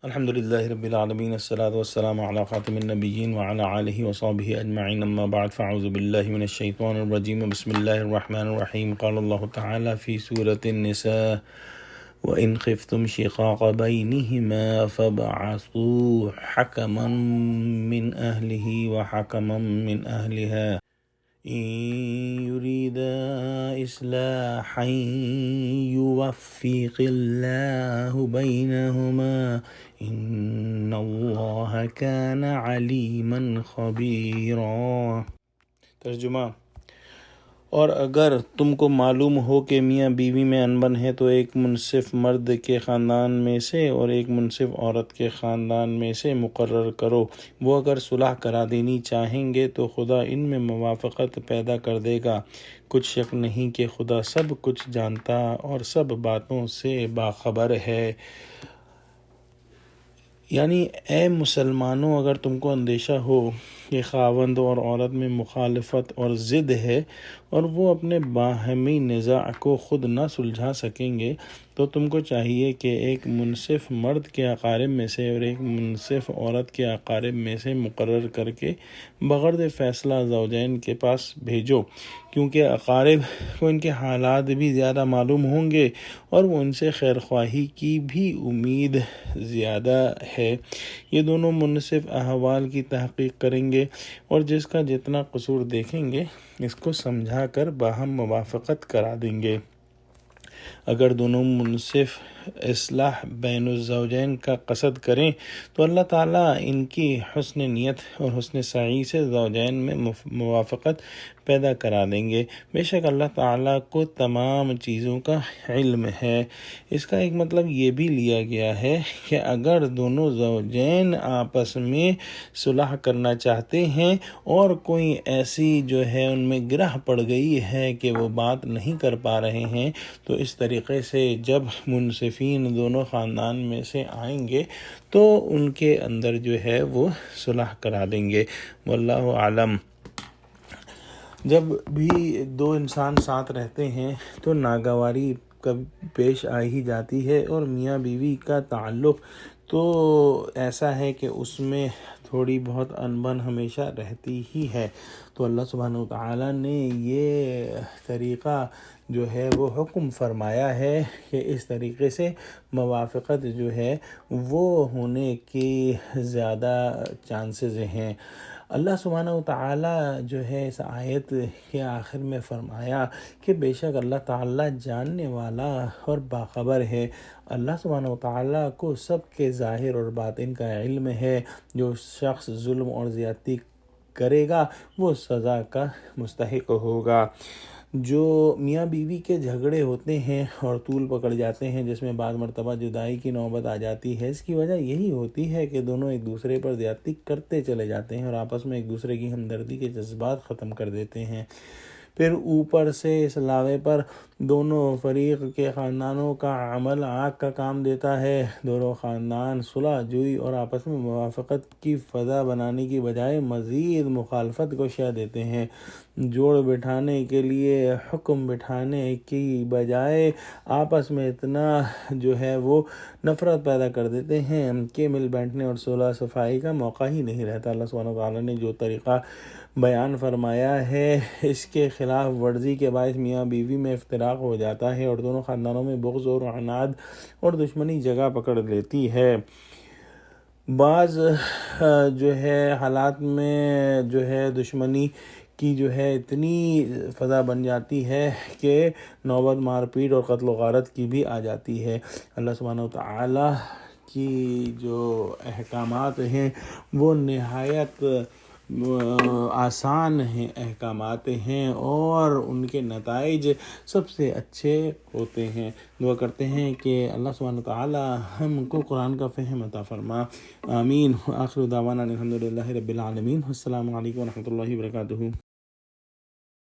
الحمد لله رب العالمين، الصلاة والسلام على خاتم النبيين وعلى آله وصحبه أجمعين، أما بعد فأعوذ بالله من الشيطان الرجيم. بسم الله الرحمن الرحيم. قال الله تعالى في سورة النساء: وإن خفتم شقاق بينهما فابعثوا حكما من أهله وحكما من أهلها إن يريدا إصلاحا يوفق الله بينهما إن الله كان عليما خبيرا. ترجمہ: اور اگر تم کو معلوم ہو کہ میاں بیوی میں انبن ہے تو ایک منصف مرد کے خاندان میں سے اور ایک منصف عورت کے خاندان میں سے مقرر کرو. وہ اگر صلح کرا دینی چاہیں گے تو خدا ان میں موافقت پیدا کر دے گا. کچھ شک نہیں کہ خدا سب کچھ جانتا اور سب باتوں سے باخبر ہے. یعنی اے مسلمانوں، اگر تم کو اندیشہ ہو کہ خاوند اور عورت میں مخالفت اور ضد ہے اور وہ اپنے باہمی نزاع کو خود نہ سلجھا سکیں گے تو تم کو چاہیے کہ ایک منصف مرد کے اقارب میں سے اور ایک منصف عورت کے اقارب میں سے مقرر کر کے بغرض فیصلہ زوجین کے پاس بھیجو، کیونکہ اقارب کو ان کے حالات بھی زیادہ معلوم ہوں گے اور وہ ان سے خیر خواہی کی بھی امید زیادہ ہے. یہ دونوں منصف احوال کی تحقیق کریں گے اور جس کا جتنا قصور دیکھیں گے اس کو سمجھا کر باہم موافقت کرا دیں گے. اگر دونوں منصف اصلاح بین الزوجین کا قصد کریں تو اللہ تعالیٰ ان کی حسن نیت اور حسن سعی سے زوجین میں موافقت پیدا کرا دیں گے. بے شک اللہ تعالیٰ کو تمام چیزوں کا علم ہے. اس کا ایک مطلب یہ بھی لیا گیا ہے کہ اگر دونوں زوجین آپس میں صلح کرنا چاہتے ہیں اور کوئی ایسی جو ہے ان میں گرہ پڑ گئی ہے کہ وہ بات نہیں کر پا رہے ہیں تو اس طریقے سے جب منصفین دونوں خاندان میں سے آئیں گے تو ان کے اندر جو ہے وہ صلح کرا دیں گے. واللہ عالم. جب بھی دو انسان ساتھ رہتے ہیں تو ناگواری کب پیش آ ہی جاتی ہے، اور میاں بیوی کا تعلق تو ایسا ہے کہ اس میں تھوڑی بہت انبن ہمیشہ رہتی ہی ہے. تو اللہ سبحانہ وتعالیٰ نے یہ طریقہ جو ہے وہ حکم فرمایا ہے کہ اس طریقے سے موافقت جو ہے وہ ہونے کی زیادہ چانسز ہیں. اللہ سبحانہ وتعالیٰ جو ہے اس آیت کے آخر میں فرمایا کہ بے شک اللہ تعالیٰ جاننے والا اور باخبر ہے. اللہ سبحانہ وتعالیٰ کو سب کے ظاہر اور باطن کا علم ہے. جو شخص ظلم اور زیادتی کرے گا وہ سزا کا مستحق ہوگا. جو میاں بیوی کے جھگڑے ہوتے ہیں اور طول پکڑ جاتے ہیں جس میں بعض مرتبہ جدائی کی نوبت آ جاتی ہے، اس کی وجہ یہی ہوتی ہے کہ دونوں ایک دوسرے پر زیادتی کرتے چلے جاتے ہیں اور آپس میں ایک دوسرے کی ہمدردی کے جذبات ختم کر دیتے ہیں. پھر اوپر سے اس علاوے پر دونوں فریق کے خاندانوں کا عمل آگ کا کام دیتا ہے. دونوں خاندان صلح جوئی اور آپس میں موافقت کی فضا بنانے کی بجائے مزید مخالفت کو شہ دیتے ہیں. جوڑ بٹھانے کے لیے حکم بٹھانے کی بجائے آپس میں اتنا جو ہے وہ نفرت پیدا کر دیتے ہیں کہ مل بیٹھنے اور صلح صفائی کا موقع ہی نہیں رہتا. اللہ سبحانہ وتعالیٰ نے جو طریقہ بیان فرمایا ہے اس کے خلاف ورزی کے باعث میاں بیوی میں افتراق ہو جاتا ہے اور دونوں خاندانوں میں بغض اور عناد اور دشمنی جگہ پکڑ لیتی ہے. بعض جو ہے حالات میں جو ہے دشمنی کی جو ہے اتنی فضا بن جاتی ہے کہ نوبت مار پیٹ اور قتل و غارت کی بھی آ جاتی ہے. اللہ سبحانہ وتعالیٰ کی جو احکامات ہیں وہ نہایت آسان ہیں احکامات ہیں اور ان کے نتائج سب سے اچھے ہوتے ہیں. دعا کرتے ہیں کہ اللہ سبحانہ وتعالی ہم کو قرآن کا فہم عطا فرما. آمین. آخر دعوانا الحمد للہ رب العالمین. السلام علیکم ورحمۃ اللہ وبرکاتہ.